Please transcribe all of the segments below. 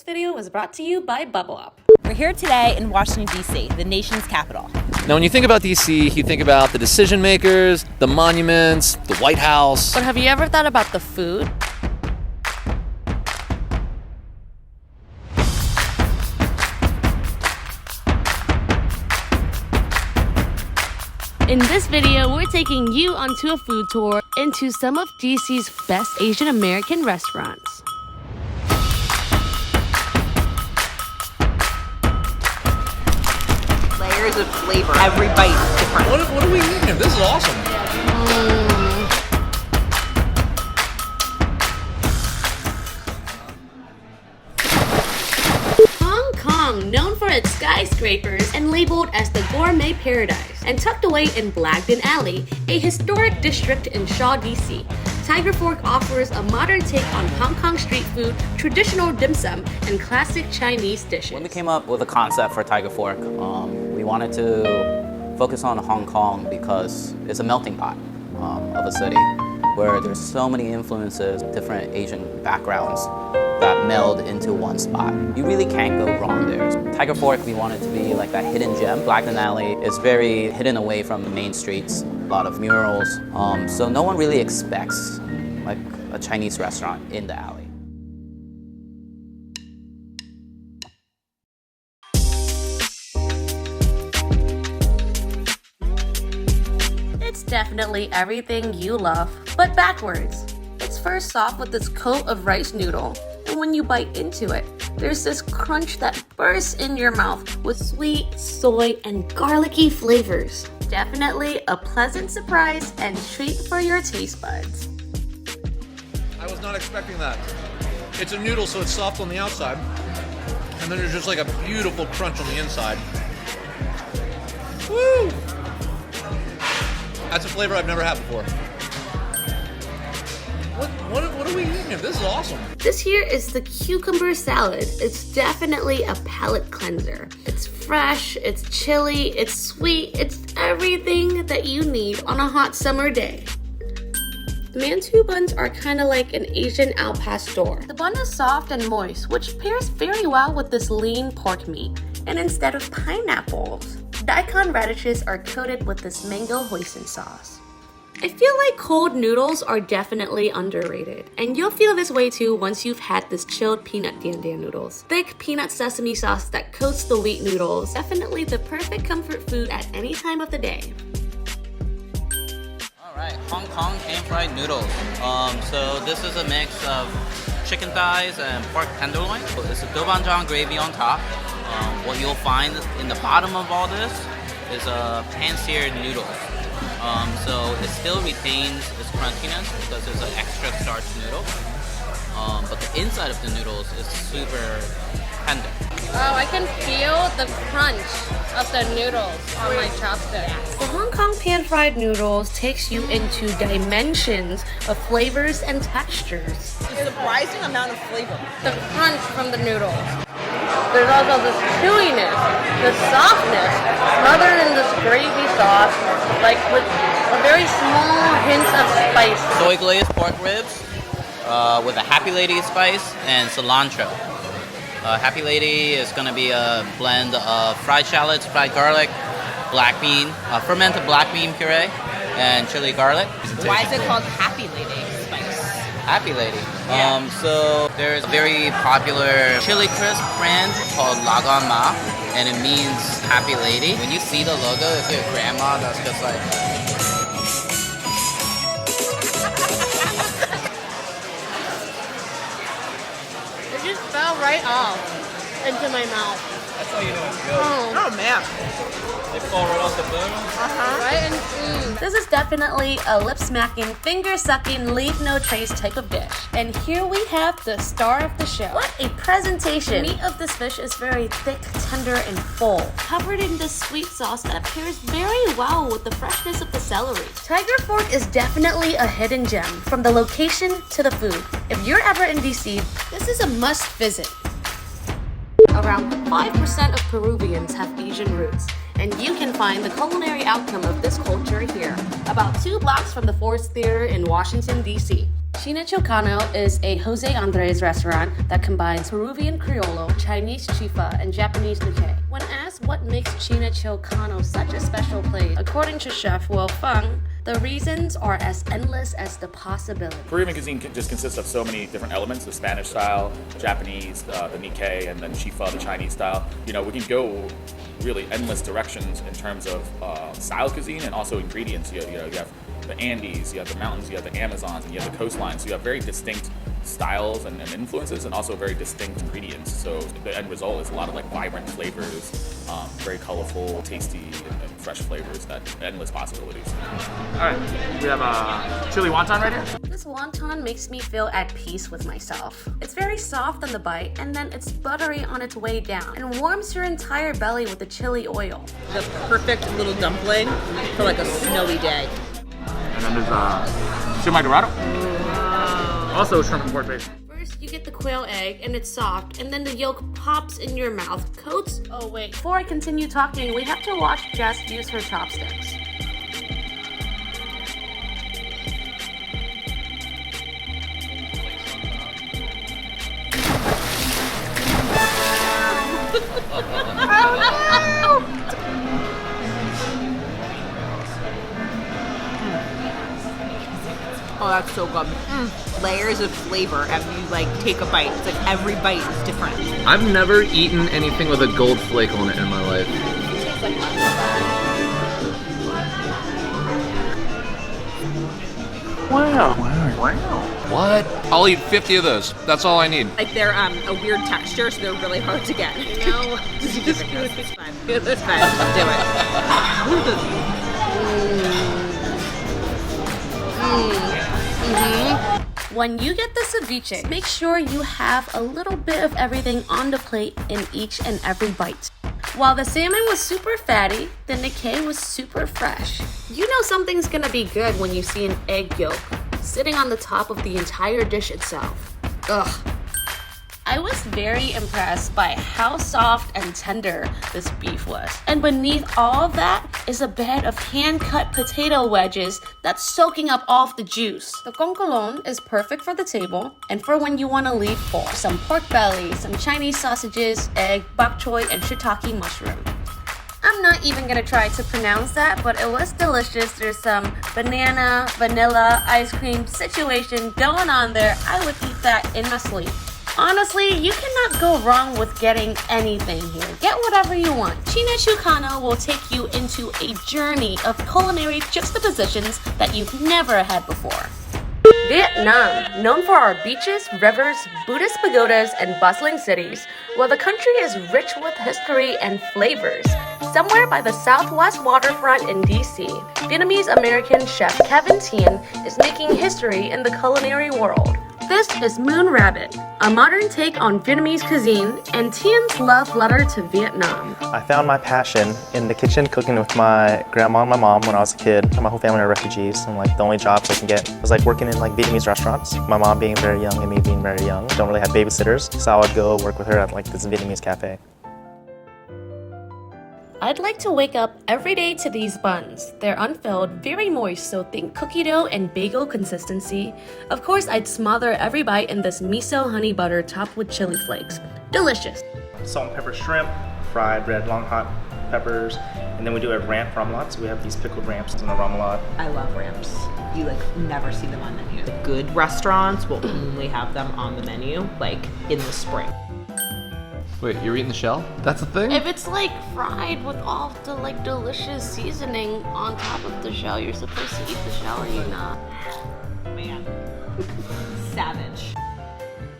video was brought to you by Bublup. We're here today in Washington, D.C., the nation's capital. Now, when you think about D.C., you think about the decision makers, the monuments, the White House. But have you ever thought about the food? In this video, we're taking you onto a food tour into some of DC's best Asian American restaurants. Layers of flavor. Every bite is different. What are we eating? This is awesome. Hong Kong, known for its skyscrapers and labeled as the gourmet paradise, and tucked away in Blagden Alley, a historic district in Shaw, DC. Tiger Fork offers a modern take on Hong Kong street food, traditional dim sum, and classic Chinese dishes. When we came up with a concept for Tiger Fork, we wanted to focus on Hong Kong because it's a melting pot of a city where there's so many influences, different Asian backgrounds that meld into one spot. You really can't go wrong there. Tiger Fork, we wanted to be like that hidden gem. Blagden Alley is very hidden away from the main streets, a lot of murals, so no one really expects like a Chinese restaurant in the alley. It's definitely everything you love, but backwards. It's first off with this coat of rice noodle, and when you bite into it, there's this crunch that bursts in your mouth with sweet, soy, and garlicky flavors. Definitely a pleasant surprise and treat for your taste buds. I was not expecting that. It's a noodle, so it's soft on the outside, and then there's just like a beautiful crunch on the inside. Woo! That's a flavor I've never had before. What are we eating? This is awesome. This here is the cucumber salad. It's definitely a palate cleanser. It's fresh, it's chili, it's sweet, it's everything that you need on a hot summer day. The mantou buns are kind of like an Asian al pastor. The bun is soft and moist, which pairs very well with this lean pork meat. And instead of pineapples, daikon radishes are coated with this mango hoisin sauce. I feel like cold noodles are definitely underrated, and you'll feel this way too once you've had this chilled peanut dan dan noodles. Thick peanut sesame sauce that coats the wheat noodles, definitely the perfect comfort food at any time of the day. Alright, Hong Kong pan-fried noodles. So this is a mix of chicken thighs and pork tenderloin. It's a doubanjiang gravy on top. What you'll find in the bottom of all this is a pan-seared noodle. So it still retains its crunchiness because it's an extra starch noodle. But the inside of the noodles is super tender. Oh, I can feel the crunch of the noodles on my chopsticks. The Hong Kong pan-fried noodles takes you into dimensions of flavors and textures. A surprising amount of flavor. The crunch from the noodles. There's also this chewiness, this softness, smothered in this gravy sauce, like with a very small hint of spice. Soy glazed pork ribs with a Happy Lady spice and cilantro. Happy Lady is going to be a blend of fried shallots, fried garlic, black bean, fermented black bean puree, and chili garlic. Why is it called Happy Lady spice? Happy Lady. Yeah. So there's a very popular chili crisp brand called Lagan Ma, and it means Happy Lady. When you see the logo, it's your grandma that's just like... It just fell right off into my mouth. That's how you know it's good. Oh man. They fall right off the bone. Right? This is definitely a lip-smacking, finger-sucking, leave-no-trace type of dish. And here we have the star of the show. What a presentation! The meat of this fish is very thick, tender, and full, covered in this sweet sauce that pairs very well with the freshness of the celery. Tiger Fork is definitely a hidden gem, from the location to the food. If you're ever in DC, this is a must visit. Around 5% of Peruvians have Asian roots, and you can find the culinary outcome of this culture here, about 2 blocks from the Ford's Theater in Washington, D.C. Chilcano is a Jose Andres restaurant that combines Peruvian Criollo, Chinese chifa, and Japanese Nikkei. When asked what makes Chilcano such a special place, according to Chef Fung, the reasons are as endless as the possibility. Peruvian cuisine just consists of so many different elements: the Spanish style, Japanese, the Nikkei, and then chifa, the Chinese style. You know, we can go really endless directions in terms of style cuisine and also ingredients. You have the Andes, you have the mountains, you have the Amazons, and you have the coastlines. So you have very distinct styles and influences, and also very distinct ingredients. So the end result is a lot of like vibrant flavors, very colorful, tasty, and fresh flavors. That endless possibilities. All right, we have chili wonton right here. This wonton makes me feel at peace with myself. It's very soft on the bite, and then it's buttery on its way down, and warms your entire belly with the chili oil. The perfect little dumpling for like a snowy day. And then there's shumai dorado. Also shrimp and pork base. First, you get the quail egg, and it's soft, and then the yolk pops in your mouth, coats... Oh wait, before I continue talking, we have to watch Jess use her chopsticks. Oh, that's so good. Layers of flavor as you like take a bite. It's like every bite is different. I've never eaten anything with a gold flake on it in my life. Wow. What? I'll eat 50 of those. That's all I need. Like they're a weird texture, so they're really hard to get. No, it's fine. It's fine. Do it. When you get the ceviche, make sure you have a little bit of everything on the plate in each and every bite. While the salmon was super fatty, the Nikkei was super fresh. You know something's gonna be good when you see an egg yolk sitting on the top of the entire dish itself. Ugh. I was very impressed by how soft and tender this beef was. And beneath all of that is a bed of hand-cut potato wedges that's soaking up all of the juice. The kongkolon is perfect for the table and for when you want to leave full. Some pork belly, some Chinese sausages, egg, bok choy, and shiitake mushroom. I'm not even gonna try to pronounce that, but it was delicious. There's some banana, vanilla, ice cream situation going on there. I would eat that in my sleep. Honestly, you cannot go wrong with getting anything here. Get whatever you want. Chilcano will take you into a journey of culinary juxtapositions that you've never had before. Vietnam, known for our beaches, rivers, Buddhist pagodas, and bustling cities, while the country is rich with history and flavors. Somewhere by the southwest waterfront in DC, Vietnamese-American chef Kevin Tien is making history in the culinary world. This is Moon Rabbit, a modern take on Vietnamese cuisine and Tien's love letter to Vietnam. I found my passion in the kitchen cooking with my grandma and my mom when I was a kid. My whole family are refugees, and like the only jobs I can get was like working in like Vietnamese restaurants. My mom being very young and me being very young, don't really have babysitters, so I would go work with her at like this Vietnamese cafe. I'd like to wake up every day to these buns. They're unfilled, very moist, so think cookie dough and bagel consistency. Of course, I'd smother every bite in this miso honey butter topped with chili flakes. Delicious. Salt and pepper shrimp, fried red long hot peppers, and then we do a ramp ramelade, so we have these pickled ramps in a ramelade. I love ramps. You like never see them on menu. The good restaurants will only have them on the menu like in the spring. Wait, you're eating the shell? That's a thing? If it's like fried with all the like delicious seasoning on top of the shell, you're supposed to eat the shell or you're not. Man. Savage.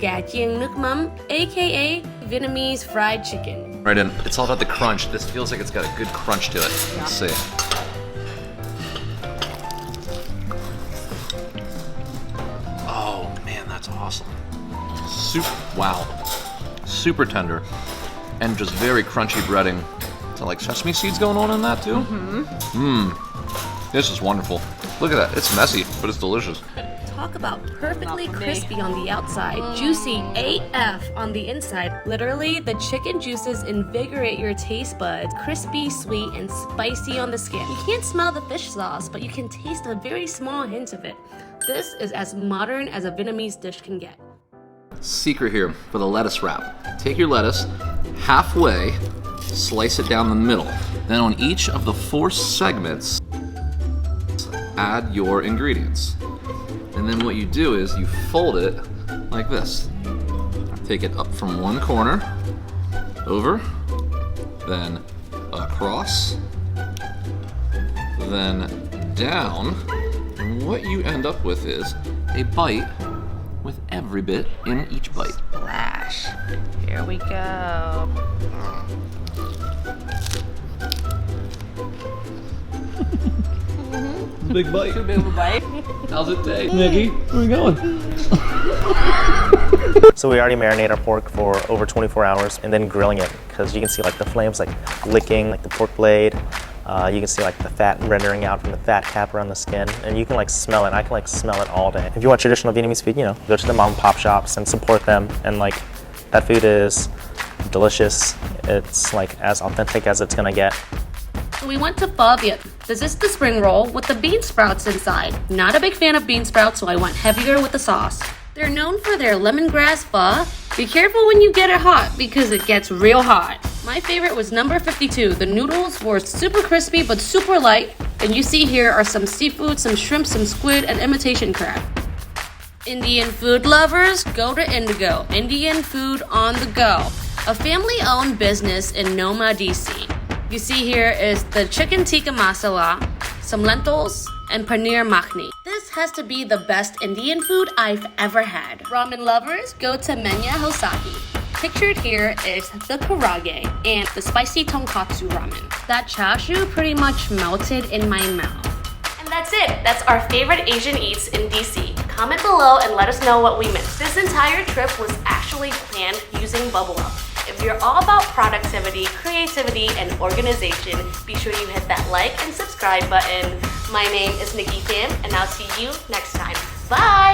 Gà chiên nước mắm, aka Vietnamese fried chicken. Right in. It's all about the crunch. This feels like it's got a good crunch to it. Let's see. Oh man, that's awesome. Wow. Super tender and just very crunchy breading. Is there like sesame seeds going on in that too? This is wonderful. Look at that. It's messy, but it's delicious. Talk about perfectly crispy on the outside, juicy AF on the inside. Literally, the chicken juices invigorate your taste buds. Crispy, sweet, and spicy on the skin. You can't smell the fish sauce, but you can taste a very small hint of it. this is as modern as a Vietnamese dish can get. Secret here for the lettuce wrap. Take your lettuce halfway, slice it down the middle. Then on each of the 4 segments, add your ingredients. And then what you do is you fold it like this. Take it up from one corner, over, then across, then down. And what you end up with is a bite with every bit in each bite. Splash. Here we go. Big bite. Too big of a bite. How's it taste, Nikki? Where we going? So we already marinate our pork for over 24 hours and then grilling it because you can see like the flames like licking like the pork blade. You can see like the fat rendering out from the fat cap around the skin, and you can like smell it. I can like smell it all day. If you want traditional Vietnamese food, you know, go to the mom and pop shops and support them. And like that food is delicious. It's like as authentic as it's gonna get. So we went to Pho Viet. This is the spring roll with the bean sprouts inside. Not a big fan of bean sprouts, so I went heavier with the sauce. They're known for their lemongrass pho. Be careful when you get it hot because it gets real hot. My favorite was number 52. The noodles were super crispy but super light. And you see here are some seafood, some shrimp, some squid, and imitation crab. Indian food lovers, go to Indigo. Indian food on the go. A family-owned business in Noma, DC. You see here is the chicken tikka masala, some lentils, and paneer makhni. This has to be the best Indian food I've ever had. Ramen lovers, go to Menya Hosaki. Pictured here is the karage and the spicy tonkatsu ramen. That chashu pretty much melted in my mouth. And that's it. That's our favorite Asian eats in DC. Comment below and let us know what we missed. This entire trip was actually planned using Bublup. If you're all about productivity, creativity, and organization, be sure you hit that like and subscribe button. My name is Nikki Tien, and I'll see you next time. Bye!